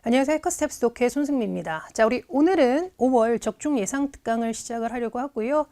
안녕하세요. 해커스텝스 독해 손승미입니다. 자, 우리 오늘은 5월 적중 예상 특강을 시작을 하려고 하고요.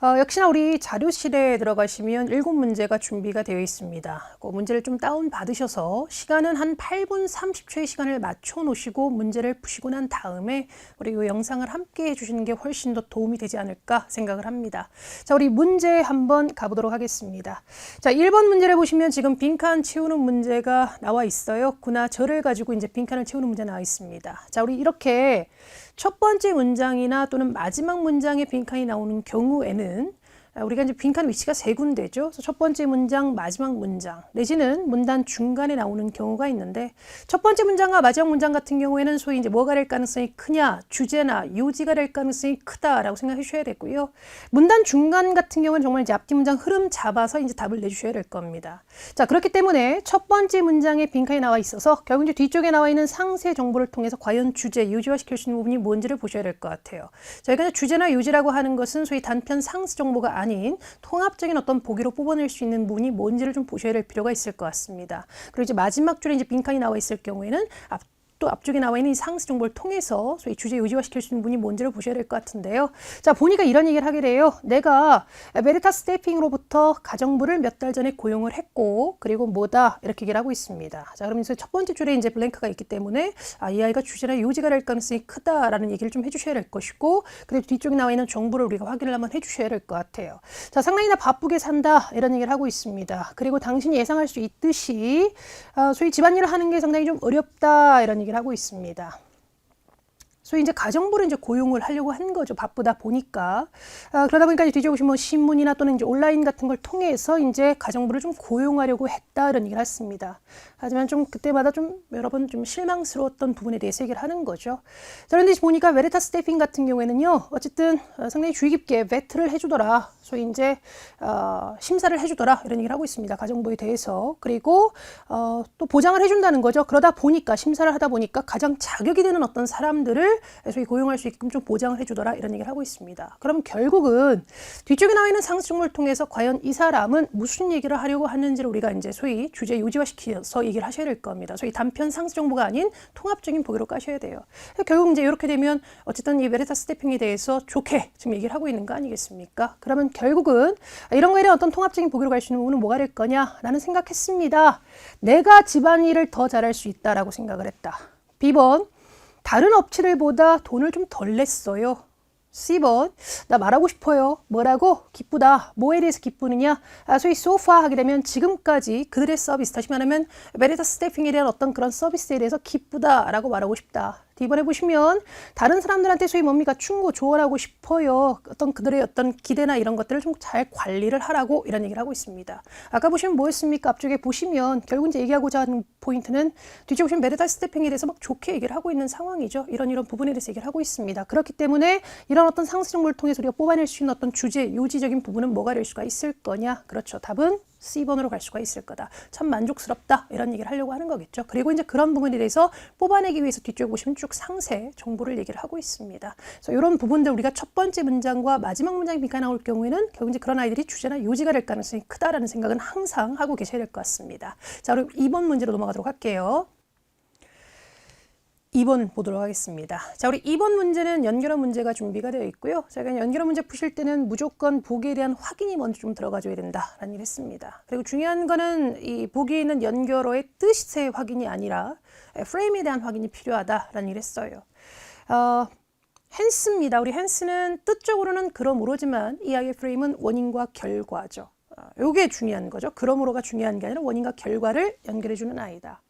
역시나 우리 자료실에 들어가시면 7문제가 준비가 되어 있습니다. 그 문제를 좀 다운 받으셔서 시간은 한 8분 30초의 시간을 맞춰 놓으시고 문제를 푸시고 난 다음에 우리 이 영상을 함께 해주시는 게 훨씬 더 도움이 되지 않을까 생각을 합니다. 자, 우리 문제 한번 가보도록 하겠습니다. 자, 1번 문제를 보시면 지금 빈칸 채우는 문제가 나와 있어요. 구나 절을 가지고 이제 빈칸을 채우는 문제 나와 있습니다. 자, 우리 이렇게 첫 번째 문장이나 또는 마지막 문장에 빈칸이 나오는 경우에는 우리가 이제 빈칸 위치가 세 군데죠. 그래서 첫 번째 문장, 마지막 문장, 내지는 문단 중간에 나오는 경우가 있는데, 첫 번째 문장과 마지막 문장 같은 경우에는 소위 이제 뭐가 될 가능성이 크냐, 주제나 요지가 될 가능성이 크다라고 생각해 주셔야 되고요. 문단 중간 같은 경우는 정말 이제 앞뒤 문장 흐름 잡아서 이제 답을 내주셔야 될 겁니다. 자, 그렇기 때문에 첫 번째 문장에 빈칸이 나와 있어서 결국 이제 뒤쪽에 나와 있는 상세 정보를 통해서 과연 주제, 요지화 시킬 수 있는 부분이 뭔지를 보셔야 될 것 같아요. 저희가 주제나 요지라고 하는 것은 소위 단편 상세 정보가 아닌 통합적인 어떤 보기로 뽑아낼 수 있는 부분이 뭔지를 좀 보셔야 될 필요가 있을 것 같습니다. 그리고 이제 마지막 줄에 이제 빈칸이 나와 있을 경우에는 또 앞쪽에 나와 있는 이 상세 정보를 통해서 소위 주제 요지화 시킬 수 있는 부분이 뭔지를 보셔야 될 것 같은데요. 자, 보니까 이런 얘기를 하게 돼요. 내가 메리타 스태핑으로부터 가정부를 몇 달 전에 고용을 했고, 그리고 뭐다 이렇게 얘기를 하고 있습니다. 자, 그러면서 첫 번째 줄에 이제 블랭크가 있기 때문에 이 아이가 주제나 요지가 될 가능성이 크다라는 얘기를 좀 해주셔야 될 것이고, 그리고 뒤쪽에 나와 있는 정보를 우리가 확인을 한번 해주셔야 될 것 같아요. 자, 상당히 나 바쁘게 산다 이런 얘기를 하고 있습니다. 그리고 당신이 예상할 수 있듯이 소위 집안일을 하는 게 상당히 좀 어렵다 이런 얘기를 하고 있습니다. 소위 이제 가정부를 이제 고용을 하려고 한 거죠. 바쁘다 보니까. 그러다 보니까 이제 뒤에 보시면 뭐 신문이나 또는 이제 온라인 같은 걸 통해서 이제 가정부를 좀 고용하려고 했다 이런 얘기를 했습니다. 하지만 좀 그때마다 좀 여러 번 좀 실망스러웠던 부분에 대해서 얘기를 하는 거죠. 그런데 보니까 메리타 스태핑 같은 경우에는요, 어쨌든 상당히 주의 깊게 베트를 해주더라. 소위 이제 심사를 해주더라 이런 얘기를 하고 있습니다. 가정부에 대해서. 그리고 또 보장을 해준다는 거죠. 그러다 보니까 심사를 하다 보니까 가장 자격이 되는 어떤 사람들을 소위 고용할 수 있게끔 좀 보장을 해주더라 이런 얘기를 하고 있습니다. 그럼 결국은 뒤쪽에 나와 있는 상세 정보를 통해서 과연 이 사람은 무슨 얘기를 하려고 하는지를 우리가 이제 소위 주제 요지화시켜서 얘기를 하셔야 될 겁니다. 소위 단편 상세 정보가 아닌 통합적인 보기로 까셔야 돼요. 결국 이제 이렇게 되면 어쨌든 이 메리타 스태핑에 대해서 좋게 지금 얘기를 하고 있는 거 아니겠습니까? 그러면 결국은 이런 거에 대한 어떤 통합적인 보기로 갈 수 있는 부분은 뭐가 될 거냐라는 생각했습니다. 내가 집안일을 더 잘할 수 있다라고 생각을 했다. B번, 다른 업체들보다 돈을 좀 덜 냈어요. C번, 나 말하고 싶어요. 뭐라고? 기쁘다. 뭐에 대해서 기쁘느냐? 소위 so far 하게 되면 지금까지 그들의 서비스, 다시 말하면 메리타 스태핑에 대한 어떤 그런 서비스에 대해서 기쁘다라고 말하고 싶다. D번에 보시면 다른 사람들한테 소위 뭡니까? 충고 조언하고 싶어요. 어떤 그들의 어떤 기대나 이런 것들을 좀 잘 관리를 하라고 이런 얘기를 하고 있습니다. 아까 보시면 뭐였습니까? 앞쪽에 보시면 결국 이제 얘기하고자 하는 포인트는 뒤쪽에 보시면 메리타 스태핑에 대해서 막 좋게 얘기를 하고 있는 상황이죠. 이런 부분에 대해서 얘기를 하고 있습니다. 그렇기 때문에 이런 어떤 상세 정보를 통해서 우리가 뽑아낼 수 있는 어떤 주제, 요지적인 부분은 뭐가 될 수가 있을 거냐? 그렇죠. 답은 C번으로 갈 수가 있을 거다. 참 만족스럽다. 이런 얘기를 하려고 하는 거겠죠. 그리고 이제 그런 부분에 대해서 뽑아내기 위해서 뒤쪽에 보시면 쭉 상세 정보를 얘기를 하고 있습니다. 그래서 이런 부분들 우리가 첫 번째 문장과 마지막 문장이 빈칸 나올 경우에는 결국 이제 그런 아이들이 주제나 요지가 될 가능성이 크다라는 생각은 항상 하고 계셔야 될 것 같습니다. 자, 그럼 2번 문제로 넘어가도록 할게요. 2번 보도록 하겠습니다. 자, 우리 2번 문제는 연결어 문제가 준비가 되어 있고요. 제가 연결어 문제 푸실 때는 무조건 보기에 대한 확인이 먼저 좀 들어가줘야 된다라는 얘기를 했습니다. 그리고 중요한 거는 이 보기에 있는 연결어의 뜻의 확인이 아니라 프레임에 대한 확인이 필요하다라는 얘기를 했어요. 헨스입니다. 우리 헨스는 뜻적으로는 그러므로지만 이 아이의 프레임은 원인과 결과죠. 이게 중요한 거죠. 그러므로가 중요한 게 아니라 원인과 결과를 연결해주는 아이다.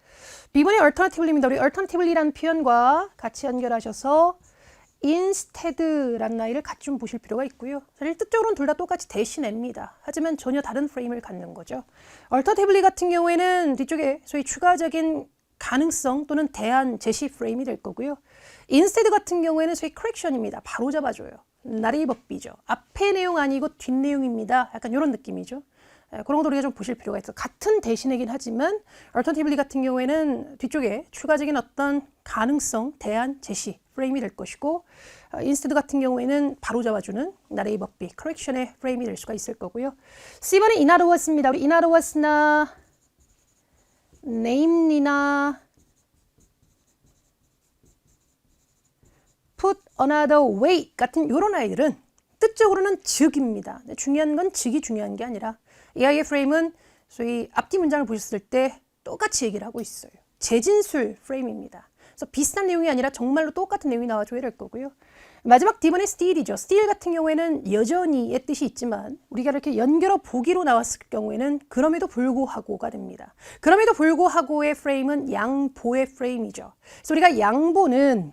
B번이 alternatively입니다. 우리 alternativelly라는 표현과 같이 연결하셔서 instead라는 아이를 같이 좀 보실 필요가 있고요. 사실 뜻적으로는 둘 다 똑같이 대신합니다. 하지만 전혀 다른 프레임을 갖는 거죠. alternatively 같은 경우에는 뒤쪽에 소위 추가적인 가능성 또는 대안, 제시 프레임이 될 거고요. instead 같은 경우에는 소위 correction입니다. 바로 잡아줘요. 나레이 법비죠. 앞의 내용 아니고 뒷 내용입니다. 약간 이런 느낌이죠. 그런 것도 우리가 좀 보실 필요가 있어. 같은 대신이긴 하지만 alternatively 같은 경우에는 뒤쪽에 추가적인 어떤 가능성, 대안, 제시, 프레임이 될 것이고 instead 같은 경우에는 바로 잡아주는 나레이 법비, correction의 프레임이 될 수가 있을 거고요. C번에 in other words입니다. 우리 in other words나 namely나 another way 같은 이런 아이들은 뜻적으로는 즉입니다. 중요한 건 즉이 중요한 게 아니라 이 아이의 프레임은 소위 앞뒤 문장을 보셨을 때 똑같이 얘기를 하고 있어요. 재진술 프레임입니다. 그래서 비슷한 내용이 아니라 정말로 똑같은 내용이 나와줘야 될 거고요. 마지막 D번의 still이죠. still 같은 경우에는 여전히의 뜻이 있지만 우리가 이렇게 연결어 보기로 나왔을 경우에는 그럼에도 불구하고가 됩니다. 그럼에도 불구하고의 프레임은 양보의 프레임이죠. 그래서 우리가 양보는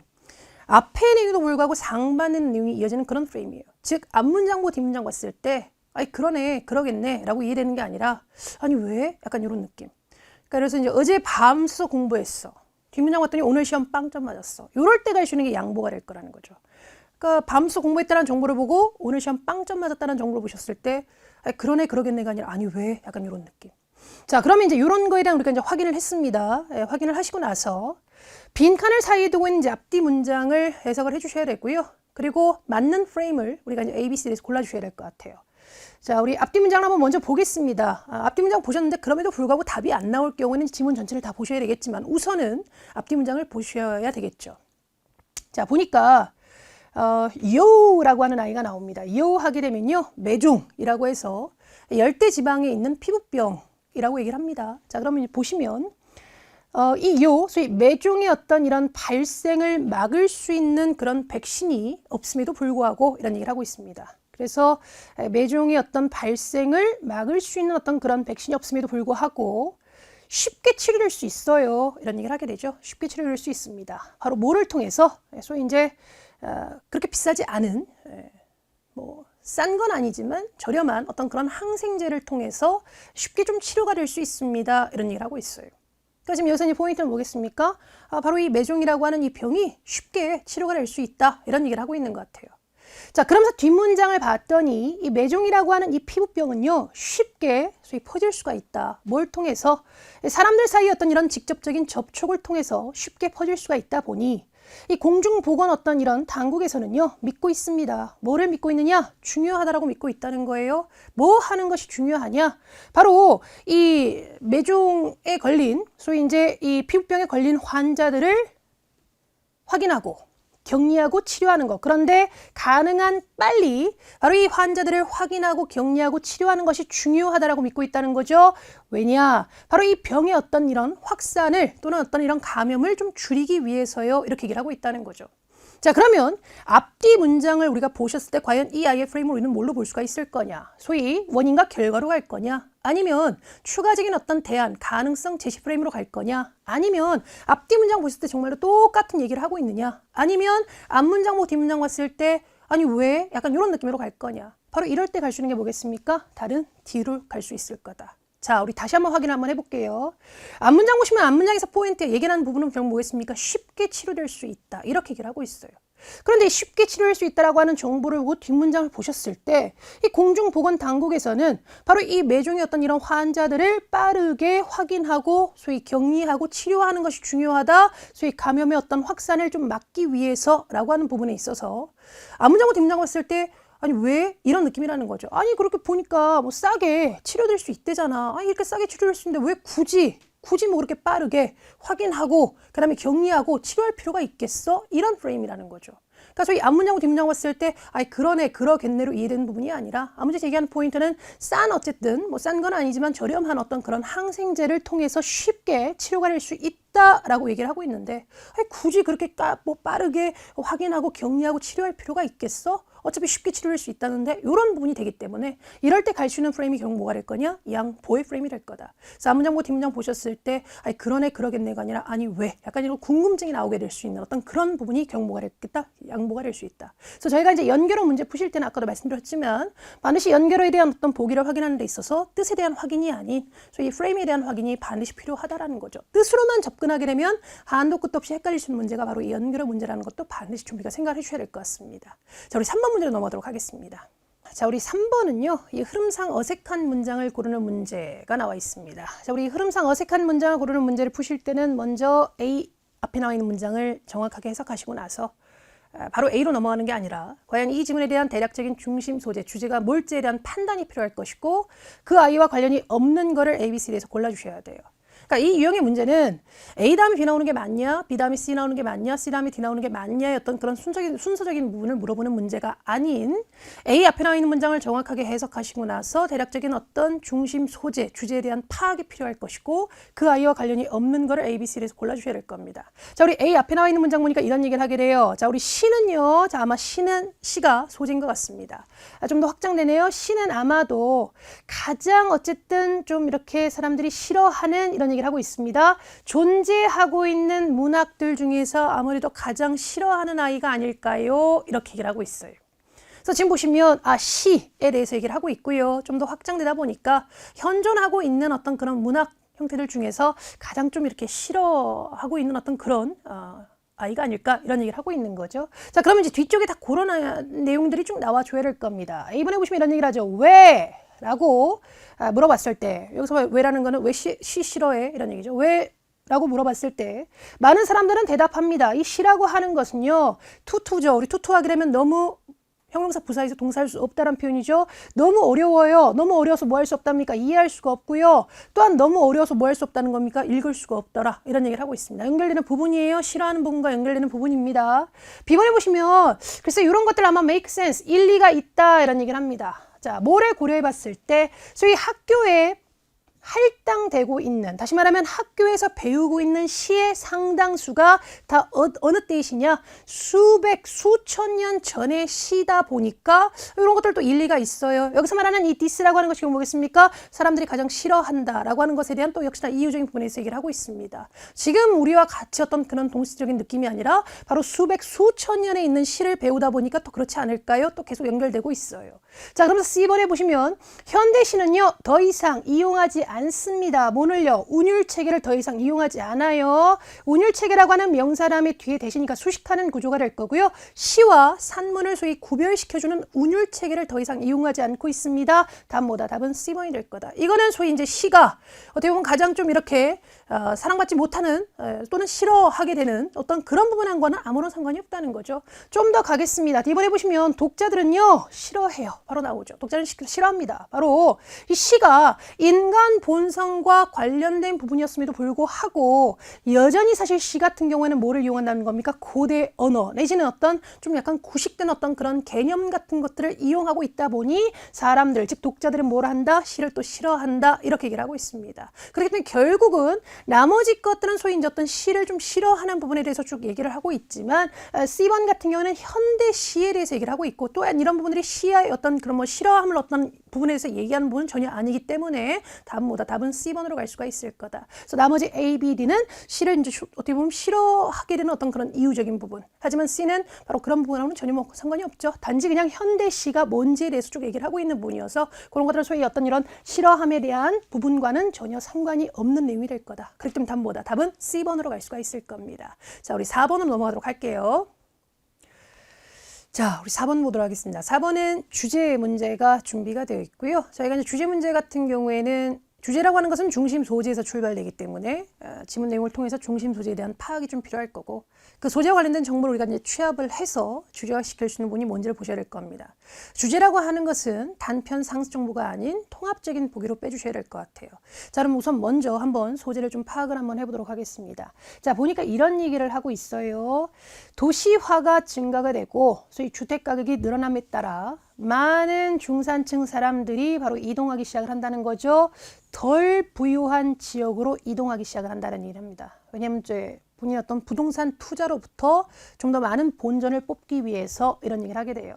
앞의 내용에도 불구하고 상반되는 내용이 이어지는 그런 프레임이에요. 즉 앞문장보 뒷문장 봤을 때 아니 그러네 그러겠네 라고 이해되는 게 아니라 아니 왜? 약간 이런 느낌. 그러니까 그래서 이제 어제 밤새 공부했어. 뒷문장 봤더니 오늘 시험 빵점 맞았어. 이럴 때 갈 수 있는 게 양보가 될 거라는 거죠. 그러니까 밤새 공부했다는 정보를 보고 오늘 시험 빵점 맞았다는 정보를 보셨을 때 아니 그러네 그러겠네가 아니라 아니 왜? 약간 이런 느낌. 자 그러면 이제 이런 거에 대한 우리가 이제 확인을 했습니다. 확인을 하시고 나서 빈칸을 사이에 두고 있는 이제 앞뒤 문장을 해석을 해주셔야 되고요. 그리고 맞는 프레임을 우리가 이제 ABC에서 골라주셔야 될 것 같아요. 자, 우리 앞뒤 문장을 한번 먼저 보겠습니다. 앞뒤 문장 보셨는데 그럼에도 불구하고 답이 안 나올 경우에는 지문 전체를 다 보셔야 되겠지만 우선은 앞뒤 문장을 보셔야 되겠죠. 자, 보니까 요라고 하는 아이가 나옵니다. 요 하게 되면요. 매종이라고 해서 열대지방에 있는 피부병이라고 얘기를 합니다. 자, 그러면 보시면 소위 매종의 어떤 이런 발생을 막을 수 있는 그런 백신이 없음에도 불구하고 이런 얘기를 하고 있습니다. 그래서 매종의 어떤 발생을 막을 수 있는 어떤 그런 백신이 없음에도 불구하고 쉽게 치료될 수 있어요. 이런 얘기를 하게 되죠. 쉽게 치료될 수 있습니다. 바로 뭐를 통해서 소위 이제 그렇게 비싸지 않은 뭐 싼 건 아니지만 저렴한 어떤 그런 항생제를 통해서 쉽게 좀 치료가 될 수 있습니다. 이런 얘기를 하고 있어요. 그러니까 지금 여기서 포인트는 뭐겠습니까? 바로 이 매종이라고 하는 이 병이 쉽게 치료가 될 수 있다. 이런 얘기를 하고 있는 것 같아요. 자, 그러면서 뒷문장을 봤더니 이 매종이라고 하는 이 피부병은요. 쉽게 소위 퍼질 수가 있다. 뭘 통해서? 사람들 사이의 어떤 이런 직접적인 접촉을 통해서 쉽게 퍼질 수가 있다 보니 이 공중보건 어떤 이런 당국에서는요. 믿고 있습니다. 뭐를 믿고 있느냐? 중요하다라고 믿고 있다는 거예요. 뭐 하는 것이 중요하냐? 바로 이 매종에 걸린 소위 이제 이 피부병에 걸린 환자들을 확인하고 격리하고 치료하는 것. 그런데 가능한 빨리 바로 이 환자들을 확인하고 격리하고 치료하는 것이 중요하다라고 믿고 있다는 거죠. 왜냐? 바로 이 병의 어떤 이런 확산을 또는 어떤 이런 감염을 좀 줄이기 위해서요. 이렇게 얘기를 하고 있다는 거죠. 자, 그러면 앞뒤 문장을 우리가 보셨을 때 과연 이 아이의 프레임을 우리는 뭘로 볼 수가 있을 거냐? 소위 원인과 결과로 갈 거냐? 아니면 추가적인 어떤 대안, 가능성 제시 프레임으로 갈 거냐? 아니면 앞뒤 문장 보실 때 정말로 똑같은 얘기를 하고 있느냐? 아니면 앞문장 보고 뒷문장 봤을 때 아니 왜? 약간 이런 느낌으로 갈 거냐? 바로 이럴 때 갈 수 있는 게 뭐겠습니까? 다른 D로 갈 수 있을 거다. 자, 우리 다시 한번 확인 한번 해볼게요. 앞문장 보시면 앞문장에서 포인트 얘기하는 부분은 결국 뭐겠습니까? 쉽게 치료될 수 있다. 이렇게 얘기를 하고 있어요. 그런데 쉽게 치료될 수 있다라고 하는 정보를 보고 뒷문장을 보셨을 때 이 공중보건당국에서는 바로 이 매종의 어떤 이런 환자들을 빠르게 확인하고 소위 격리하고 치료하는 것이 중요하다. 소위 감염의 어떤 확산을 좀 막기 위해서라고 하는 부분에 있어서 앞문장과 뒷문장 봤을 때 아니 왜? 이런 느낌이라는 거죠. 아니 그렇게 보니까 뭐 싸게 치료될 수 있대잖아. 아니 이렇게 싸게 치료될 수 있는데 왜 굳이 뭐 그렇게 빠르게 확인하고 그 다음에 격리하고 치료할 필요가 있겠어? 이런 프레임이라는 거죠. 그러니까 저희 앞문장하고 뒷문장 봤을 때 아니 그러네 그러겠네로 이해되는 부분이 아니라 앞문장에서 얘기하는 포인트는 어쨌든 뭐 싼 건 아니지만 저렴한 어떤 그런 항생제를 통해서 쉽게 치료가 될 수 있다라고 얘기를 하고 있는데 아니 굳이 그렇게 뭐 빠르게 확인하고 격리하고 치료할 필요가 있겠어? 어차피 쉽게 치료할 수 있다는데 이런 부분이 되기 때문에 이럴 때 갈 수 있는 프레임이 결국 뭐가 될 거냐? 양보의 프레임이 될 거다. 그래서 앞문장 보고 뒷문장 보셨을 때 아니 그러네 그러겠네가 아니라 아니 왜? 약간 이런 궁금증이 나오게 될 수 있는 어떤 그런 부분이 결국 뭐가 됐겠다? 양보가 될 수 있다. 그래서 저희가 이제 연결어 문제 푸실 때는 아까도 말씀드렸지만 반드시 연결어에 대한 어떤 보기를 확인하는 데 있어서 뜻에 대한 확인이 아닌 이 프레임에 대한 확인이 반드시 필요하다라는 거죠. 뜻으로만 접근하게 되면 한도 끝도 없이 헷갈릴 수 있는 문제가 바로 이 연결어 문제라는 것도 반드시 좀 우리가 생각해 주셔야 될 것 같습니다. 자, 우리 3번 문제로 넘어가도록 하겠습니다. 자, 우리 3번은요. 이 흐름상 어색한 문장을 고르는 문제가 나와 있습니다. 자, 우리 흐름상 어색한 문장을 고르는 문제를 푸실 때는 먼저 A 앞에 나와 있는 문장을 정확하게 해석하시고 나서 바로 A로 넘어가는 게 아니라 과연 이 지문에 대한 대략적인 중심 소재, 주제가 뭘지에 대한 판단이 필요할 것이고 그 아이와 관련이 없는 거를 ABCD에서 골라주셔야 돼요. 그러니까 이 유형의 문제는 A 다음에 B 나오는 게 맞냐, B 다음에 C 나오는 게 맞냐, C 다음에 D 나오는 게 맞냐의 어떤 그런 순서적인 부분을 물어보는 문제가 아닌 A 앞에 나와 있는 문장을 정확하게 해석하시고 나서 대략적인 어떤 중심 소재, 주제에 대한 파악이 필요할 것이고 그 아이와 관련이 없는 거를 A, B, C에서 골라주셔야 될 겁니다. 자, 우리 A 앞에 나와 있는 문장 보니까 이런 얘기를 하게 돼요. 자, 우리 C는요. 자, 아마 C가 소재인 것 같습니다. 좀 더 확장되네요. C는 아마도 가장 어쨌든 좀 이렇게 사람들이 싫어하는 이런 얘기를 하고 있습니다. 존재하고 있는 문학들 중에서 아무래도 가장 싫어하는 아이가 아닐까요? 이렇게 얘기를 하고 있어요. 그래서 지금 보시면 시에 대해서 얘기를 하고 있고요. 좀 더 확장되다 보니까 현존하고 있는 어떤 그런 문학 형태들 중에서 가장 좀 이렇게 싫어하고 있는 어떤 그런 아이가 아닐까 이런 얘기를 하고 있는 거죠. 자, 그러면 이제 뒤쪽에 다 그런 내용들이 쭉 나와줘야 될 겁니다. 이번에 보시면 이런 얘기를 하죠. 왜? 라고 물어봤을 때 여기서 왜라는 거는 왜 시 싫어해? 이런 얘기죠. 왜? 라고 물어봤을 때 많은 사람들은 대답합니다. 이 시라고 하는 것은요. 투투죠. 우리 투투하게 되면 너무 형용사 부사에서 동사할 수 없다는 표현이죠. 너무 어려워요. 너무 어려워서 뭐 할 수 없답니까? 이해할 수가 없고요. 또한 너무 어려워서 뭐 할 수 없다는 겁니까? 읽을 수가 없더라. 이런 얘기를 하고 있습니다. 연결되는 부분이에요. 싫어하는 부분과 연결되는 부분입니다. B번에 보시면 글쎄 이런 것들 아마 make sense, 일리가 있다 이런 얘기를 합니다. 자, 뭐를 고려해 봤을 때 소위 학교에 할당되고 있는, 다시 말하면 학교에서 배우고 있는 시의 상당수가 다 어느 때이시냐? 수백, 수천 년 전의 시다 보니까 이런 것들도 일리가 있어요. 여기서 말하는 이 디스라고 하는 것이 뭐겠습니까? 사람들이 가장 싫어한다라고 하는 것에 대한 또 역시나 이유적인 부분에서 얘기를 하고 있습니다. 지금 우리와 같이 어떤 그런 동시적인 느낌이 아니라 바로 수백, 수천 년에 있는 시를 배우다 보니까 또 그렇지 않을까요? 또 계속 연결되고 있어요. 자, 그러면서 C번에 보시면 현대시는요, 더 이상 이용하지 않습니다. 뭐를요? 운율체계를 더 이상 이용하지 않아요. 운율체계라고 하는 명사람의 뒤에 대시니까 수식하는 구조가 될 거고요. 시와 산문을 소위 구별시켜주는 운율체계를 더 이상 이용하지 않고 있습니다. 답 뭐다? 답은 C번이 될 거다. 이거는 소위 이제 시가 어떻게 보면 가장 좀 이렇게 사랑받지 못하는 또는 싫어하게 되는 어떤 그런 부분과는 아무런 상관이 없다는 거죠. 좀 더 가겠습니다. D번에 보시면 독자들은요 싫어해요. 바로 나오죠. 독자는 싫어합니다. 바로 이 시가 인간 본성과 관련된 부분이었음에도 불구하고 여전히 사실 시 같은 경우에는 뭐를 이용한다는 겁니까? 고대 언어 내지는 어떤 좀 약간 구식된 어떤 그런 개념 같은 것들을 이용하고 있다 보니 사람들 즉 독자들은 뭘 한다? 시를 또 싫어한다 이렇게 얘기를 하고 있습니다. 그렇기 때문에 결국은 나머지 것들은 소위 이제 어떤 시를 좀 싫어하는 부분에 대해서 쭉 얘기를 하고 있지만 C번 같은 경우는 현대 시에 대해서 얘기를 하고 있고 또한 이런 부분들이 시의 어떤 그런 뭐 싫어함을 어떤 부분에 대해서 얘기하는 부분은 전혀 아니기 때문에 답은 C번으로 갈 수가 있을 거다. 그래서 나머지 A, B, D는 시를 이제 어떻게 보면 싫어하게 되는 어떤 그런 이유적인 부분. 하지만 C는 바로 그런 부분하고는 전혀 뭐 상관이 없죠. 단지 그냥 현대 시가 뭔지에 대해서 쭉 얘기를 하고 있는 부분이어서 그런 것들은 소위 어떤 이런 싫어함에 대한 부분과는 전혀 상관이 없는 내용이 될 거다. 그렇기 때문에 답은 C번으로 갈 수가 있을 겁니다. 자, 우리 4번으로 넘어가도록 할게요. 자, 우리 4번 보도록 하겠습니다. 4번은 주제 문제가 준비가 되어 있고요. 저희가 이제 주제 문제 같은 경우에는 주제라고 하는 것은 중심 소재에서 출발되기 때문에 지문 내용을 통해서 중심 소재에 대한 파악이 좀 필요할 거고 그 소재와 관련된 정보를 우리가 이제 취합을 해서 주제화시킬 수 있는 부분이 뭔지를 보셔야 될 겁니다. 주제라고 하는 것은 단편 상습 정보가 아닌 통합적인 보기로 빼주셔야 될 것 같아요. 자, 그럼 우선 먼저 한번 소재를 좀 파악을 한번 해보도록 하겠습니다. 자, 보니까 이런 얘기를 하고 있어요. 도시화가 증가가 되고 소위 주택 가격이 늘어남에 따라 많은 중산층 사람들이 바로 이동하기 시작을 한다는 거죠. 덜 부유한 지역으로 이동하기 시작을 한다는 얘기를 합니다. 왜냐하면 이제 본인의 어떤 부동산 투자로부터 좀 더 많은 본전을 뽑기 위해서 이런 얘기를 하게 돼요.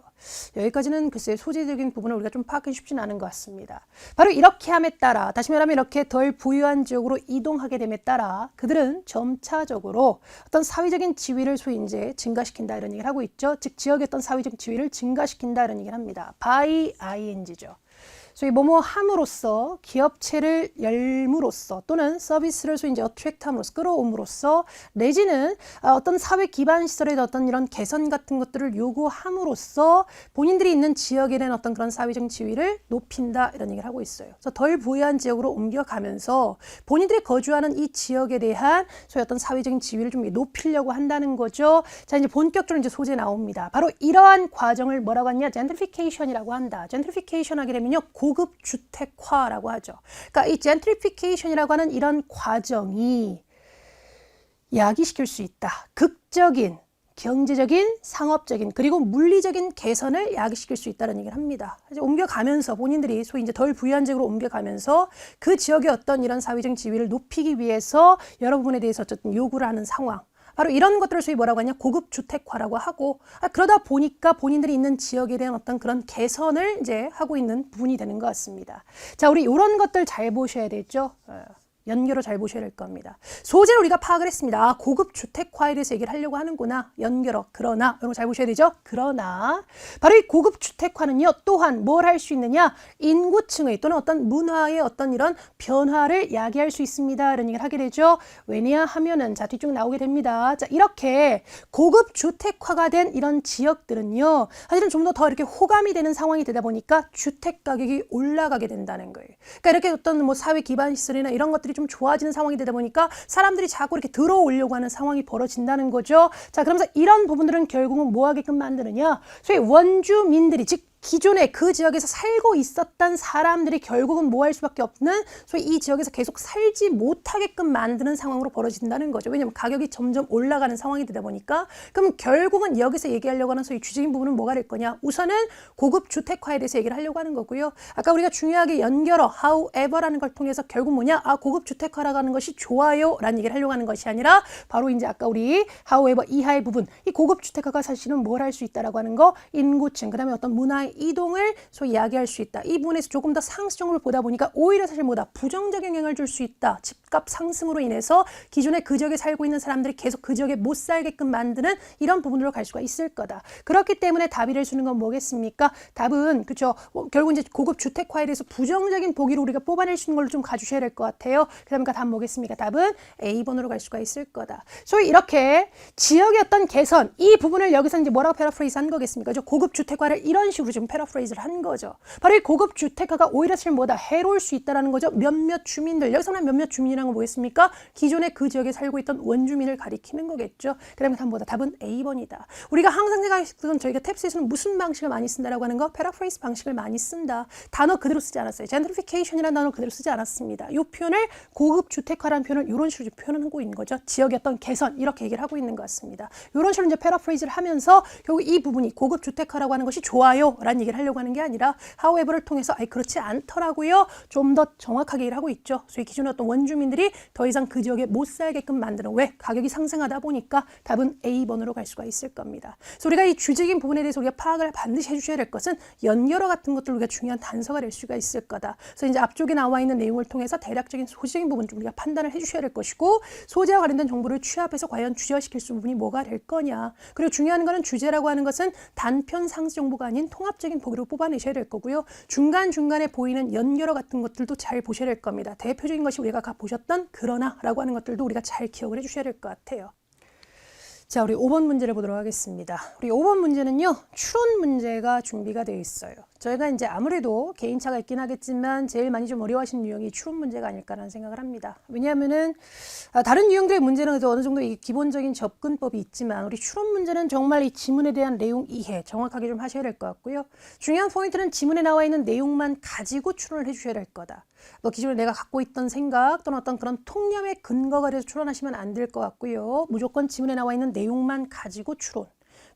여기까지는 글쎄 소재적인 부분을 우리가 좀 파악하기 쉽지는 않은 것 같습니다. 바로 이렇게 함에 따라 다시 말하면 이렇게 덜 부유한 지역으로 이동하게 됨에 따라 그들은 점차적으로 어떤 사회적인 지위를 소위 이제 증가시킨다 이런 얘기를 하고 있죠. 즉 지역의 어떤 사회적 지위를 증가시킨다 이런 얘기를 합니다. by ing죠. 소위 뭐뭐 함으로써 기업체를 열므로써 또는 서비스를 소위 이제 어트랙트함으로써 끌어옴으로써 내지는 어떤 사회 기반 시설의 어떤 이런 개선 같은 것들을 요구함으로써 본인들이 있는 지역에 대한 어떤 그런 사회적 지위를 높인다 이런 얘기를 하고 있어요. 그래서 덜 부유한 지역으로 옮겨가면서 본인들이 거주하는 이 지역에 대한 소위 어떤 사회적인 지위를 좀 높이려고 한다는 거죠. 자, 이제 본격적으로 이제 소재 나옵니다. 바로 이러한 과정을 뭐라고 하냐? 젠트리피케이션이라고 한다. 젠트리피케이션 하게 되면요. 고급 주택화라고 하죠. 그러니까 이 젠트리피케이션이라고 하는 이런 과정이 야기시킬 수 있다. 극적인 경제적인, 상업적인, 그리고 물리적인 개선을 야기시킬 수 있다는 얘기를 합니다. 이제 옮겨가면서 본인들이 소위 이제 덜 부유한 지역으로 옮겨가면서 그 지역의 어떤 이런 사회적인 지위를 높이기 위해서 여러 부분에 대해서 어쨌든 요구를 하는 상황. 바로 이런 것들을 소위 뭐라고 하냐? 고급 주택화라고 하고, 그러다 보니까 본인들이 있는 지역에 대한 어떤 그런 개선을 이제 하고 있는 부분이 되는 것 같습니다. 자, 우리 이런 것들 잘 보셔야 되죠. 연결어 잘 보셔야 될 겁니다. 소재를 우리가 파악을 했습니다. 고급 주택화에 대해서 얘기를 하려고 하는구나. 연결어, 그러나, 이런 거 잘 보셔야 되죠. 그러나 바로 이 고급 주택화는요, 또한 뭘 할 수 있느냐? 인구층의 또는 어떤 문화의 어떤 이런 변화를 야기할 수 있습니다. 이런 얘기를 하게 되죠. 왜냐하면은 자, 뒤쪽 나오게 됩니다. 자, 이렇게 고급 주택화가 된 이런 지역들은요, 사실은 좀 더 이렇게 호감이 되는 상황이 되다 보니까 주택 가격이 올라가게 된다는 거예요. 그러니까 이렇게 어떤 뭐 사회 기반 시설이나 이런 것들이 좀 좋아지는 상황이 되다 보니까 사람들이 자꾸 이렇게 들어오려고 하는 상황이 벌어진다는 거죠. 자, 그러면서 이런 부분들은 결국은 뭐 하게끔 만드느냐? 소위 원주민들이, 즉 기존에 그 지역에서 살고 있었던 사람들이 결국은 뭐 할 수밖에 없는, 소위 이 지역에서 계속 살지 못하게끔 만드는 상황으로 벌어진다는 거죠. 왜냐하면 가격이 점점 올라가는 상황이 되다 보니까. 그럼 결국은 여기서 얘기하려고 하는 소위 주적인 부분은 뭐가 될 거냐? 우선은 고급 주택화에 대해서 얘기를 하려고 하는 거고요. 아까 우리가 중요하게 연결어 however라는 걸 통해서 결국 뭐냐? 고급 주택화라고 하는 것이 좋아요 라는 얘기를 하려고 하는 것이 아니라 바로 이제 아까 우리 however 이하의 부분, 이 고급 주택화가 사실은 뭘 할 수 있다라고 하는 거, 인구층, 그 다음에 어떤 문화의 이동을 소위 야기할 수 있다. 이 부분에서 조금 더 상승적으로 보다 보니까 오히려 사실 뭐다? 부정적 영향을 줄 수 있다. 집값 상승으로 인해서 기존에 그 지역에 살고 있는 사람들이 계속 그 지역에 못 살게끔 만드는 이런 부분으로 갈 수가 있을 거다. 그렇기 때문에 답이 될 수 있는 건 뭐겠습니까? 답은 그렇죠. 결국 이제 고급 주택화에 대해서 부정적인 보기로 우리가 뽑아낼 수 있는 걸로 좀 가주셔야 될 것 같아요. 그러니까 답 뭐겠습니까? 답은 A번으로 갈 수가 있을 거다. 소위 이렇게 지역의 어떤 개선, 이 부분을 여기서 이제 뭐라고 패러프레이즈 한 거겠습니까? 고급 주택화를 이런 식으로 좀 패러프레이즈를 한 거죠. 바로 이 고급 주택화가 오히려 사실 뭐다? 해로울 수 있다는 거죠. 몇몇 주민들, 여기서는 몇몇 주민이라는 건 뭐겠습니까? 기존에 그 지역에 살고 있던 원주민을 가리키는 거겠죠. 그 다음에 답보다 답은 A번이다. 우리가 항상 생각했던 저희가 탭스에서는 무슨 방식을 많이 쓴다라고 하는 거? 패러프레이즈 방식을 많이 쓴다. 단어 그대로 쓰지 않았어요. 젠트리피케이션이라는 단어 그대로 쓰지 않았습니다. 이 표현을 고급 주택화라는 표현을 이런 식으로 표현하고 있는 거죠. 지역의 어떤 개선, 이렇게 얘기를 하고 있는 것 같습니다. 이런 식으로 이제 패러프레이즈를 하면서 결국 이 부분이 고급 주택화라고 하는 것이 좋아요 라는 얘기를 하려고 하는 게 아니라 however를 통해서 그렇지 않더라고요. 좀 더 정확하게 얘기를 하고 있죠. 소위 기존의 어떤 원주민들이 더 이상 그 지역에 못 살게끔 만드는, 왜? 가격이 상승하다 보니까 답은 A번으로 갈 수가 있을 겁니다. 그래서 우리가 이 주적인 부분에 대해서 우리가 파악을 반드시 해주셔야 될 것은 연결어 같은 것들 우리가 중요한 단서가 될 수가 있을 거다. 그래서 이제 앞쪽에 나와 있는 내용을 통해서 대략적인 소재적인 부분 좀 우리가 판단을 해주셔야 될 것이고, 소재와 관련된 정보를 취합해서 과연 주제화시킬 수 있는 부분이 뭐가 될 거냐. 그리고 중요한 거는 주제라고 하는 것은 단편 상시 정보가 아닌 통합적인 보기로 뽑아내셔야 될 거고요. 중간중간에 보이는 연결어 같은 것들도 잘 보셔야 될 겁니다. 대표적인 것이 우리가 아까 보셨던 그러나라고 하는 것들도 우리가 잘 기억을 해주셔야 될 것 같아요. 자, 우리 5번 문제를 보도록 하겠습니다. 우리 5번 문제는요, 추론 문제가 준비가 되어 있어요. 저희가 이제 아무래도 개인차가 있긴 하겠지만 제일 많이 좀 어려워하시는 유형이 추론 문제가 아닐까라는 생각을 합니다. 왜냐하면은 다른 유형들의 문제는 그래도 어느 정도 이 기본적인 접근법이 있지만 우리 추론 문제는 정말 이 지문에 대한 내용 이해 정확하게 좀 하셔야 될 것 같고요. 중요한 포인트는 지문에 나와 있는 내용만 가지고 추론을 해주셔야 될 거다. 뭐 기존에 내가 갖고 있던 생각 또는 어떤 그런 통념의 근거가 돼서 추론하시면 안 될 것 같고요. 무조건 지문에 나와 있는 내용만 가지고 추론.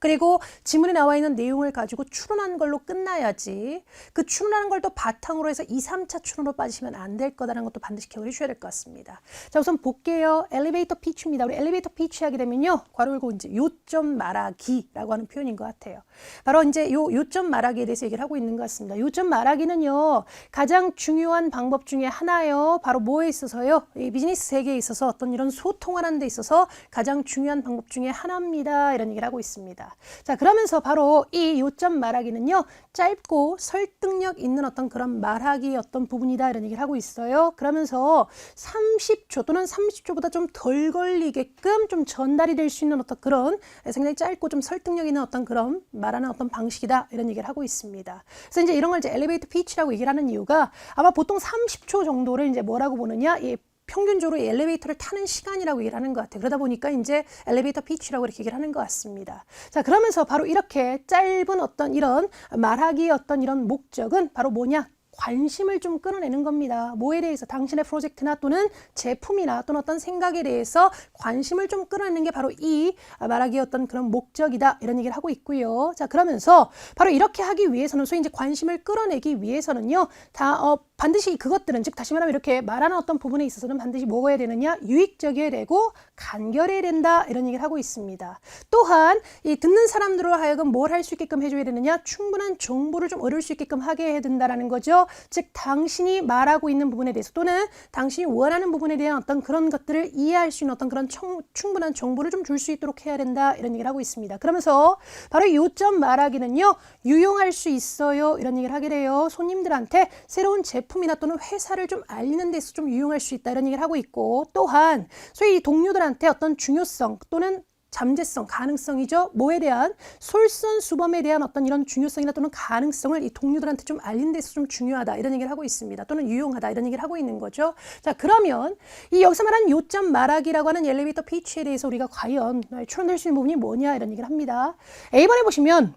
그리고 지문에 나와 있는 내용을 가지고 추론한 걸로 끝나야지 그 추론하는 걸 또 바탕으로 해서 2, 3차 추론으로 빠지시면 안 될 거다라는 것도 반드시 기억을 해주셔야 될 것 같습니다. 자, 우선 볼게요. 엘리베이터 피치입니다. 우리 엘리베이터 피치 하게 되면요. 괄호 열고 이제 요점 말하기라고 하는 표현인 것 같아요. 바로 이제 요점 말하기에 대해서 얘기를 하고 있는 것 같습니다. 요점 말하기는요. 가장 중요한 방법 중에 하나요. 바로 뭐에 있어서요? 이 비즈니스 세계에 있어서 어떤 이런 소통하는 데 있어서 가장 중요한 방법 중에 하나입니다. 이런 얘기를 하고 있습니다. 자, 그러면서 바로 이 요점 말하기는요, 짧고 설득력 있는 어떤 그런 말하기의 어떤 부분이다 이런 얘기를 하고 있어요. 그러면서 30초 또는 30초보다 좀 덜 걸리게끔 좀 전달이 될 수 있는 어떤 그런 굉장히 짧고 좀 설득력 있는 어떤 그런 말하는 어떤 방식이다 이런 얘기를 하고 있습니다. 그래서 이제 이런 걸 이제 엘리베이터 피치라고 얘기를 하는 이유가 아마 보통 30초 정도를 이제 뭐라고 보느냐, 평균적으로 엘리베이터를 타는 시간이라고 얘기를 하는 것 같아요. 그러다 보니까 이제 엘리베이터 피치라고 이렇게 얘기를 하는 것 같습니다. 자, 그러면서 바로 이렇게 짧은 어떤 이런 말하기의 어떤 이런 목적은 바로 뭐냐? 관심을 좀 끌어내는 겁니다. 뭐에 대해서? 당신의 프로젝트나 또는 제품이나 또는 어떤 생각에 대해서 관심을 좀 끌어내는 게 바로 이 말하기의 어떤 그런 목적이다. 이런 얘기를 하고 있고요. 자, 그러면서 바로 이렇게 하기 위해서는 소위 이제 관심을 끌어내기 위해서는요. 반드시 그것들은 즉 다시 말하면 이렇게 말하는 어떤 부분에 있어서는 반드시 먹어야 되느냐? 유익적이어야 되고 간결해야 된다. 이런 얘기를 하고 있습니다. 또한 이 듣는 사람들로 하여금 뭘 할 수 있게끔 해줘야 되느냐? 충분한 정보를 좀 얻을 수 있게끔 하게 해야 된다라는 거죠. 즉 당신이 말하고 있는 부분에 대해서 또는 당신이 원하는 부분에 대한 어떤 그런 것들을 이해할 수 있는 어떤 그런 충분한 정보를 좀 줄 수 있도록 해야 된다. 이런 얘기를 하고 있습니다. 그러면서 바로 요점 말하기는요. 유용할 수 있어요. 이런 얘기를 하게 돼요. 손님들한테 새로운 제품이나 또는 회사를 좀 알리는 데서 좀 유용할 수 있다. 이런 얘기를 하고 있고 또한 소위 동료들한테 어떤 중요성 또는 잠재성, 가능성이죠. 뭐에 대한 솔선수범에 대한 어떤 이런 중요성이나 또는 가능성을 이 동료들한테 좀 알리는 데서 좀 중요하다. 이런 얘기를 하고 있습니다. 또는 유용하다. 이런 얘기를 하고 있는 거죠. 자, 그러면 이 여기서 말하는 요점 말하기라고 하는 엘리베이터 피치에 대해서 우리가 과연 추론될 수 있는 부분이 뭐냐 이런 얘기를 합니다. A번에 보시면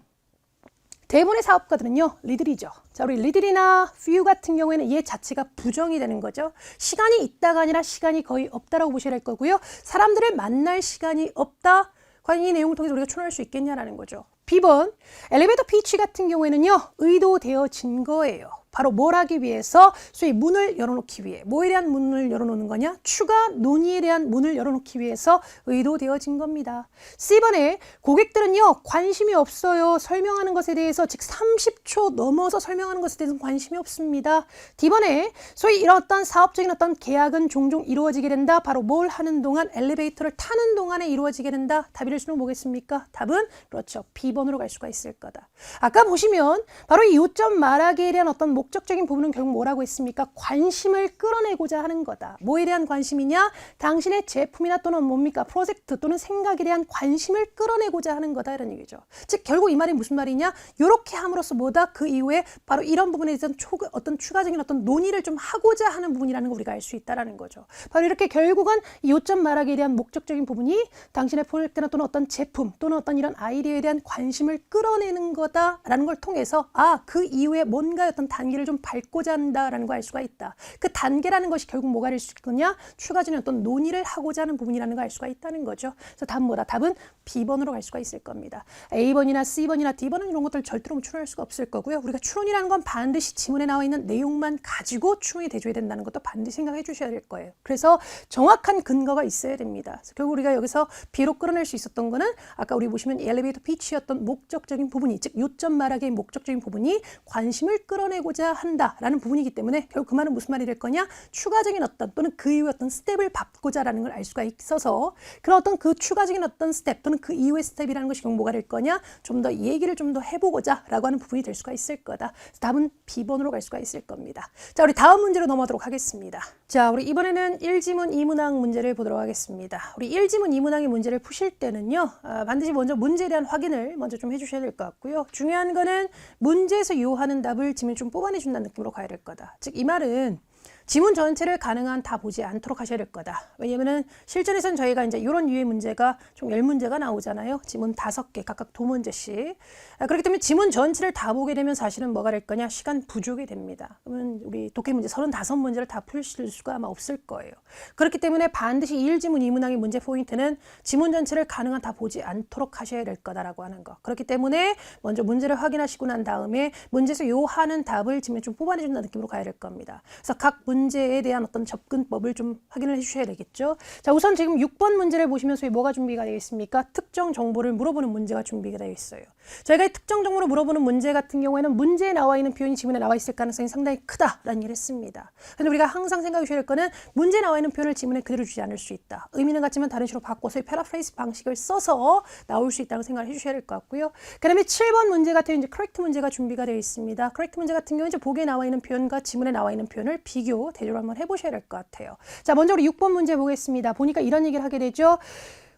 대부분의 사업가들은요, 리들이죠. 자, 우리 리들이나 퓨 같은 경우에는 얘 자체가 부정이 되는 거죠. 시간이 있다가 아니라 시간이 거의 없다라고 보셔야 할 거고요. 사람들을 만날 시간이 없다. 과연 이 내용을 통해서 우리가 추론할 수 있겠냐라는 거죠. B번, 엘리베이터 피치 같은 경우에는요, 의도되어진 거예요. 바로 뭘 하기 위해서? 소위 문을 열어놓기 위해. 뭐에 대한 문을 열어놓는 거냐? 추가 논의에 대한 문을 열어놓기 위해서 의도되어진 겁니다. C번에 고객들은요. 관심이 없어요. 설명하는 것에 대해서 즉 30초 넘어서 설명하는 것에 대해서는 관심이 없습니다. D번에 소위 이런 어떤 사업적인 어떤 계약은 종종 이루어지게 된다. 바로 뭘 하는 동안? 엘리베이터를 타는 동안에 이루어지게 된다. 답이를 수는 뭐겠습니까? 답은 그렇죠. B번으로 갈 수가 있을 거다. 아까 보시면 바로 이 요점 말하기에 대한 어떤 목적적인 부분은 결국 뭐라고 했습니까? 관심을 끌어내고자 하는 거다. 뭐에 대한 관심이냐? 당신의 제품이나 또는 뭡니까? 프로젝트 또는 생각에 대한 관심을 끌어내고자 하는 거다. 이런 얘기죠. 즉 결국 이 말이 무슨 말이냐? 이렇게 함으로써 뭐다? 그 이후에 바로 이런 부분에 대한 어떤 추가적인 어떤 논의를 좀 하고자 하는 부분이라는 걸 우리가 알 수 있다는 거죠. 바로 이렇게 결국은 이 요점 말하기에 대한 목적적인 부분이 당신의 프로젝트나 또는 어떤 제품 또는 어떤 이런 아이디어에 대한 관심을 끌어내는 거다라는 걸 통해서 그 이후에 뭔가 어떤 단계를 좀 밟고자 한다라는 걸 알 수가 있다. 그 단계라는 것이 결국 뭐가 될 수 있겠냐? 추가적인 어떤 논의를 하고자 하는 부분이라는 걸 알 수가 있다는 거죠. 그래서 답은 뭐다? 답은 B번으로 갈 수가 있을 겁니다. A번이나 C번이나 D번은 이런 것들 절대로 추론할 수가 없을 거고요. 우리가 추론이라는 건 반드시 지문에 나와 있는 내용만 가지고 추론이 돼줘야 된다는 것도 반드시 생각해 주셔야 될 거예요. 그래서 정확한 근거가 있어야 됩니다. 그래서 결국 우리가 여기서 B로 끌어낼 수 있었던 거는 아까 우리 보시면 엘리베이터 피치였던 목적적인 부분이 즉 요점 말하기의 목적적인 부분이 관심을 끌어내고자 한다라는 부분이기 때문에 결국 그 말은 무슨 말이 될 거냐? 추가적인 어떤 또는 그 이후에 어떤 스텝을 밟고자라는 걸 알 수가 있어서 그런 어떤 그 추가적인 어떤 스텝 또는 그 이후의 스텝이라는 것이 결국 뭐가 될 거냐? 좀 더 얘기를 좀 더 해보고자 라고 하는 부분이 될 수가 있을 거다. 그래서 답은 B번으로 갈 수가 있을 겁니다. 자, 우리 다음 문제로 넘어가도록 하겠습니다. 자, 우리 이번에는 1지문 2문항 문제를 보도록 하겠습니다. 우리 1지문 2문항의 문제를 푸실 때는요. 반드시 먼저 문제에 대한 확인을 먼저 좀 해주셔야 될 것 같고요. 중요한 거는 문제에서 요하는 답을 지문 좀 뽑아내준다는 느낌으로 가야 될 거다. 즉 이 말은 지문 전체를 가능한 다 보지 않도록 하셔야 될 거다. 왜냐면은 실전에서는 저희가 이제 이런 유의 문제가 총 10문제가 나오잖아요. 지문 5개, 각각 2문제씩. 그렇기 때문에 지문 전체를 다 보게 되면 사실은 뭐가 될 거냐? 시간 부족이 됩니다. 그러면 우리 독해 문제 35문제를 다 풀실 수가 아마 없을 거예요. 그렇기 때문에 반드시 1지문 2문항의 문제 포인트는 지문 전체를 가능한 다 보지 않도록 하셔야 될 거다라고 하는 거. 그렇기 때문에 먼저 문제를 확인하시고 난 다음에 문제에서 요하는 답을 지문에 좀 뽑아내준다는 느낌으로 가야 될 겁니다. 그래서 각 문제에 대한 어떤 접근법을 좀 확인을 해주셔야 되겠죠. 자, 우선 지금 6번 문제를 보시면 뭐가 준비가 되어 있습니까? 특정 정보를 물어보는 문제가 준비가 되어 있어요. 저희가 이 특정 정보를 물어보는 문제 같은 경우에는 문제에 나와 있는 표현이 지문에 나와 있을 가능성이 상당히 크다라는 얘기를 했습니다. 그런데 우리가 항상 생각해 주셔야 될 거는 문제에 나와 있는 표현을 지문에 그대로 주지 않을 수 있다. 의미는 같지만 다른 식으로 바꿔서 패러프레이즈 방식을 써서 나올 수 있다는 생각을 해주셔야 될 것 같고요. 그 다음에 7번 문제 같은 이제 correct 문제가 준비가 되어 있습니다. correct 문제 같은 경우는 이제 보기에 나와 있는 표현과 지문에 나와 있는 표현을 비교, 대조를 한번 해보셔야 될 것 같아요. 자, 먼저 우리 6번 문제 보겠습니다. 보니까 이런 얘기를 하게 되죠.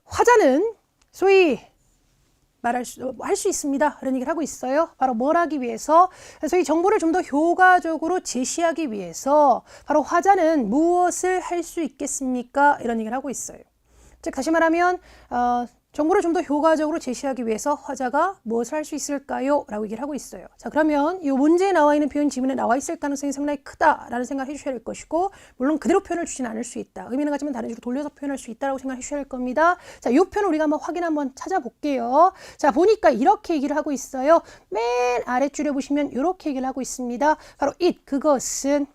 화자는 소위 할 수 있습니다. 이런 얘기를 하고 있어요. 바로 뭘 하기 위해서? 소위 정보를 좀 더 효과적으로 제시하기 위해서 바로 화자는 무엇을 할 수 있겠습니까? 이런 얘기를 하고 있어요. 즉 다시 말하면 정보를 좀 더 효과적으로 제시하기 위해서 화자가 무엇을 할 수 있을까요? 라고 얘기를 하고 있어요. 자, 그러면 이 문제에 나와 있는 표현 지문에 나와 있을 가능성이 상당히 크다라는 생각을 해주셔야 될 것이고, 물론 그대로 표현을 주진 않을 수 있다. 의미는 같지만 다른 식으로 돌려서 표현할 수 있다라고 생각해 주셔야 될 겁니다. 자, 이 표현 우리가 한번 한번 찾아볼게요. 자, 보니까 이렇게 얘기를 하고 있어요. 맨 아랫줄에 보시면 이렇게 얘기를 하고 있습니다. 바로 it, 그것은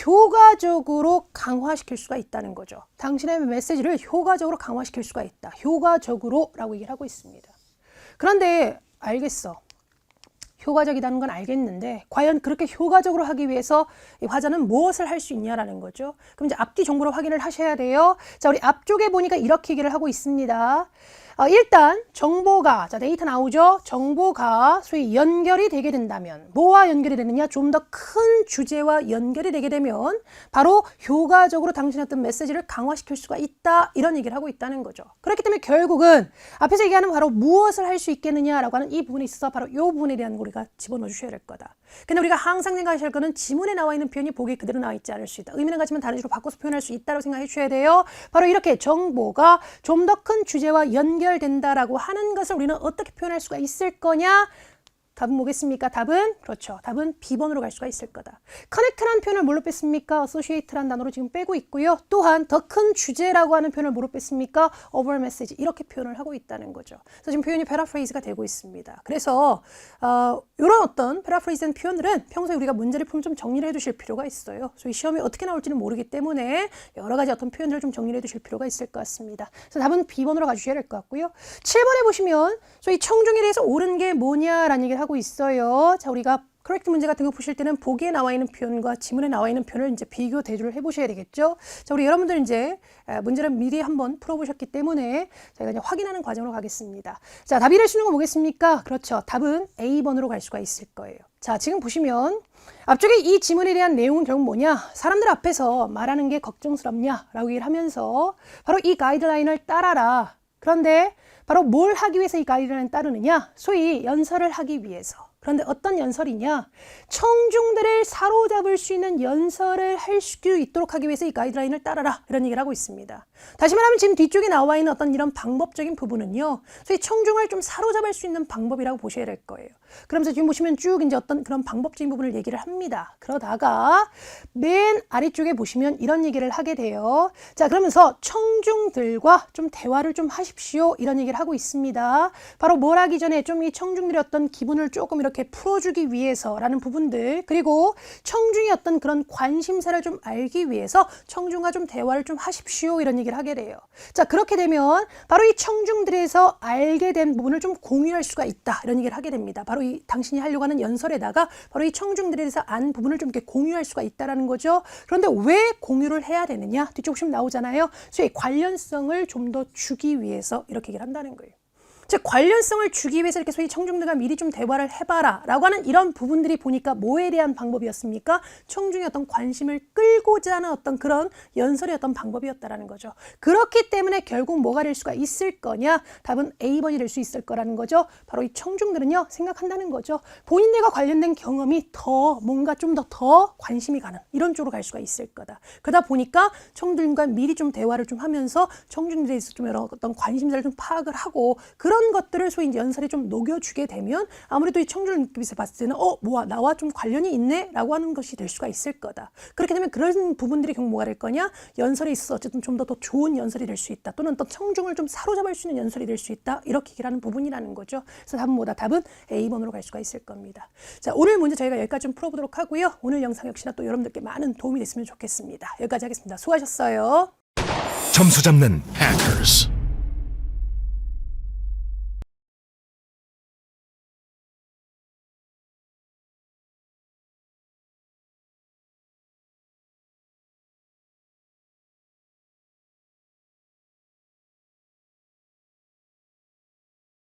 효과적으로 강화시킬 수가 있다는 거죠. 당신의 메시지를 효과적으로 강화시킬 수가 있다. 효과적으로 라고 얘기를 하고 있습니다. 그런데 알겠어. 효과적이라는 건 알겠는데 과연 그렇게 효과적으로 하기 위해서 이 화자는 무엇을 할 수 있냐라는 거죠. 그럼 이제 앞뒤 정보를 확인을 하셔야 돼요. 자, 우리 앞쪽에 보니까 이렇게 얘기를 하고 있습니다. 일단 정보가, 자, 데이터 나오죠? 정보가 소위 연결이 되게 된다면 뭐와 연결이 되느냐? 좀 더 큰 주제와 연결이 되게 되면 바로 효과적으로 당신의 어떤 메시지를 강화시킬 수가 있다. 이런 얘기를 하고 있다는 거죠. 그렇기 때문에 결국은 앞에서 얘기하는 바로 무엇을 할 수 있겠느냐라고 하는 이 부분에 있어서 바로 이 부분에 대한 거 우리가 집어넣어 주셔야 될 거다. 근데 우리가 항상 생각하셔야 할 거는 지문에 나와 있는 표현이 보기에 그대로 나와 있지 않을 수 있다. 의미는 같지만 다른 식으로 바꿔서 표현할 수 있다고 생각해 주셔야 돼요. 바로 이렇게 정보가 좀 더 큰 주제와 연결된다라고 하는 것을 우리는 어떻게 표현할 수가 있을 거냐? 답은 뭐겠습니까? 답은 그렇죠. 답은 B번으로 갈 수가 있을 거다. connect라는 표현을 뭘로 뺐습니까? associate라는 단어로 지금 빼고 있고요. 또한 더 큰 주제라고 하는 표현을 뭐로 뺐습니까? over message 이렇게 표현을 하고 있다는 거죠. 그래서 지금 표현이 패러프레이즈가 되고 있습니다. 그래서 이런 어떤 패러프레이즈된 표현들은 평소에 우리가 문제를 풀면 좀 정리를 해두실 필요가 있어요. 소위 시험이 어떻게 나올지는 모르기 때문에 여러 가지 어떤 표현들을 좀 정리를 해두실 필요가 있을 것 같습니다. 그래서 답은 B번으로 가주셔야 될 것 같고요. 7번에 보시면 소위 청중에 대해서 옳은 게 뭐냐라는 얘기를 하고 있어요. 자, 우리가 correct 문제 같은 거 푸실 때는 보기에 나와 있는 표현과 지문에 나와 있는 표현을 이제 비교 대조를 해보셔야 되겠죠. 자, 우리 여러분들 이제 문제를 미리 한번 풀어보셨기 때문에 저희가 이제 확인하는 과정으로 가겠습니다. 자, 답 1을 쓰는 거 뭐겠습니까? 그렇죠. 답은 A번으로 갈 수가 있을 거예요. 자, 지금 보시면 앞쪽에 이 지문에 대한 내용은 결국 뭐냐? 사람들 앞에서 말하는 게 걱정스럽냐? 라고 얘기를 하면서 바로 이 가이드라인을 따라라. 그런데 바로 뭘 하기 위해서 이 가이드라인을 따르느냐? 소위 연설을 하기 위해서. 그런데 어떤 연설이냐? 청중들을 사로잡을 수 있는 연설을 할 수 있도록 하기 위해서 이 가이드라인을 따라라. 이런 얘기를 하고 있습니다. 다시 말하면 지금 뒤쪽에 나와 있는 어떤 이런 방법적인 부분은요. 소위 청중을 좀 사로잡을 수 있는 방법이라고 보셔야 될 거예요. 그러면서 지금 보시면 쭉 이제 어떤 그런 방법적인 부분을 얘기를 합니다. 그러다가 맨 아래쪽에 보시면 이런 얘기를 하게 돼요. 자, 그러면서 청중들과 좀 대화를 좀 하십시오. 이런 얘기를 하고 있습니다. 바로 뭘 하기 전에 좀 이 청중들의 어떤 기분을 조금 이렇게 풀어주기 위해서라는 부분들, 그리고 청중의 어떤 그런 관심사를 좀 알기 위해서 청중과 좀 대화를 좀 하십시오. 이런 얘기를 하게 돼요. 자, 그렇게 되면 바로 이 청중들에서 알게 된 부분을 좀 공유할 수가 있다. 이런 얘기를 하게 됩니다. 바로 이 당신이 하려고 하는 연설에다가 바로 이 청중들에 대해서 안 부분을 좀 이렇게 공유할 수가 있다라는 거죠. 그런데 왜 공유를 해야 되느냐? 뒤쪽 보시면 나오잖아요. 소위 관련성을 좀 더 주기 위해서 이렇게 얘기를 한다는 거예요. 즉 관련성을 주기 위해서 이렇게 소위 청중들과 미리 좀 대화를 해봐라 라고 하는 이런 부분들이 보니까 뭐에 대한 방법이었습니까? 청중의 어떤 관심을 끌고자 하는 어떤 그런 연설의 어떤 방법이었다라는 거죠. 그렇기 때문에 결국 뭐가 될 수가 있을 거냐? 답은 A번이 될 수 있을 거라는 거죠. 바로 이 청중들은요 생각한다는 거죠. 본인들과 관련된 경험이 더 뭔가 좀 더 관심이 가는 이런 쪽으로 갈 수가 있을 거다. 그러다 보니까 청중들과 미리 좀 대화를 좀 하면서 청중들에 대해서 좀 여러 어떤 관심사를 좀 파악을 하고 그런 것들을 소위 연설에 좀 녹여주게 되면 아무래도 이 청중을 느낌에서 봤을 때는 뭐야 나와 좀 관련이 있네 라고 하는 것이 될 수가 있을 거다. 그렇게 되면 그런 부분들이 결국 뭐가 될 거냐? 연설에 있어서 어쨌든 좀 더 좋은 연설이 될 수 있다. 또는 또 청중을 좀 사로잡을 수 있는 연설이 될 수 있다. 이렇게 얘기를 하는 부분이라는 거죠. 그래서 답은 뭐다? 답은 A번으로 갈 수가 있을 겁니다. 자, 오늘 문제 저희가 여기까지 좀 풀어보도록 하고요. 오늘 영상 역시나 또 여러분들께 많은 도움이 됐으면 좋겠습니다. 여기까지 하겠습니다. 수고하셨어요. 점수 잡는 해커스.